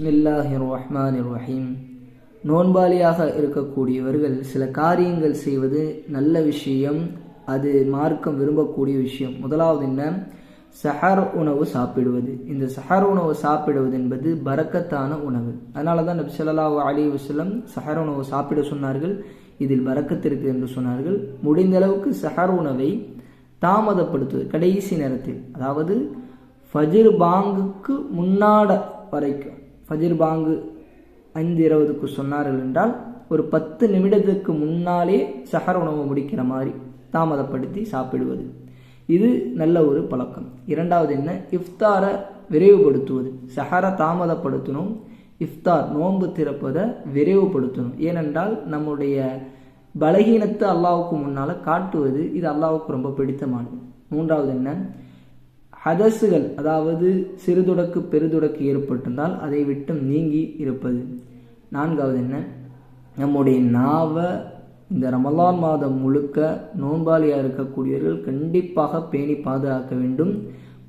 பிஸ்மில்லாஹிர் ரஹ்மானிர் ரஹீம். நோன்பாளியாக இருக்கக்கூடியவர்கள் சில காரியங்கள் செய்வது நல்ல விஷயம், அது மார்க்கம் விரும்பக்கூடிய விஷயம். முதலாவது என்ன? சஹர் உணவு சாப்பிடுவது. இந்த சஹர் உணவு சாப்பிடுவது என்பது பரக்கத்தான உணவு. அதனால தான் நபி ஸல்லல்லாஹு அலைஹி வஸல்லம் சஹர் உணவு சாப்பிட சொன்னார்கள், இதில் பரக்கத்து இருக்கு என்று சொன்னார்கள். முடிந்த அளவுக்கு சஹர் உணவை தாமதப்படுத்துவது, கடைசி நேரத்தில், அதாவது ஃபஜ்ர் பாங்குக்கு முன்னாட வரைக்கும். ஃபஜ்ர் பாங்கு 5:20க்கு சொன்னார்கள் என்றால் ஒரு 10 நிமிடத்துக்கு முன்னாலே சஹர் உணவு முடிக்கிற மாதிரி தாமதப்படுத்தி சாப்பிடுவது, இது நல்ல ஒரு பழக்கம். இரண்டாவது என்ன? இஃப்தாரை விரைவுபடுத்துவது. சஹரை தாமதப்படுத்தணும், இஃப்தார் நோன்பு திறப்பதை விரைவுபடுத்தணும். ஏனென்றால் நம்முடைய பலகீனத்தை அல்லாஹ்வுக்கு முன்னால் காட்டுவது, இது அல்லாஹ்வுக்கு ரொம்ப பிடித்தமானது. மூன்றாவது என்ன? ஹதஸுகள், அதாவது சிறுதுடக்கு பெருதுடக்கு ஏற்பட்டிருந்தால் அதை விட்டு நீங்கி இருப்பது. நான்காவது என்ன? நம்முடைய நாவை இந்த ரமலான் மாதம் முழுக்க நோன்பாளியாக இருக்கக்கூடியவர்கள் கண்டிப்பாக பேணி பாதுகாக்க வேண்டும்.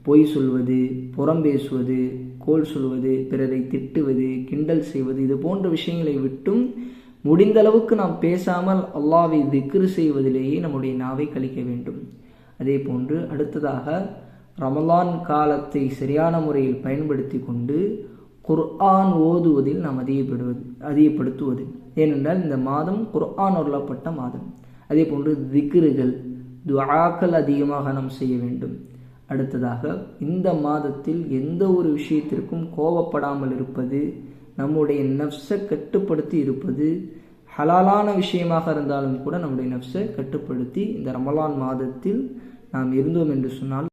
பொய் சொல்வது, புறம் பேசுவது, கோல் சொல்வது, பிறரை திட்டுவது, கிண்டல் செய்வது, இது போன்ற விஷயங்களை விட்டும் முடிந்த அளவுக்கு நாம் பேசாமல் அல்லாஹ்வை திக்ர் செய்வதிலேயே நம்முடைய நாவை கழிக்க வேண்டும். அதே போன்று அடுத்ததாக ரமலான் காலத்தை சரியான முறையில் பயன்படுத்தி கொண்டு குர்ஆன் ஓதுவதில் நாம் அதிகப்படுத்துவது. ஏனென்றால் இந்த மாதம் குர்ஆன் அருளப்பட்ட மாதம். அதே போன்று திக்ருகள், துஆக்கள் அதிகமாக நாம் செய்ய வேண்டும். அடுத்ததாக இந்த மாதத்தில் எந்த ஒரு விஷயத்திற்கும் கோபப்படாமல் இருப்பது, நம்முடைய நஃப்ஸை கட்டுப்படுத்தி இருப்பது, ஹலாலான விஷயமாக இருந்தாலும் கூட நம்முடைய நஃப்ஸை கட்டுப்படுத்தி இந்த ரமலான் மாதத்தில் நாம் இருந்தோம் என்று சொன்னால்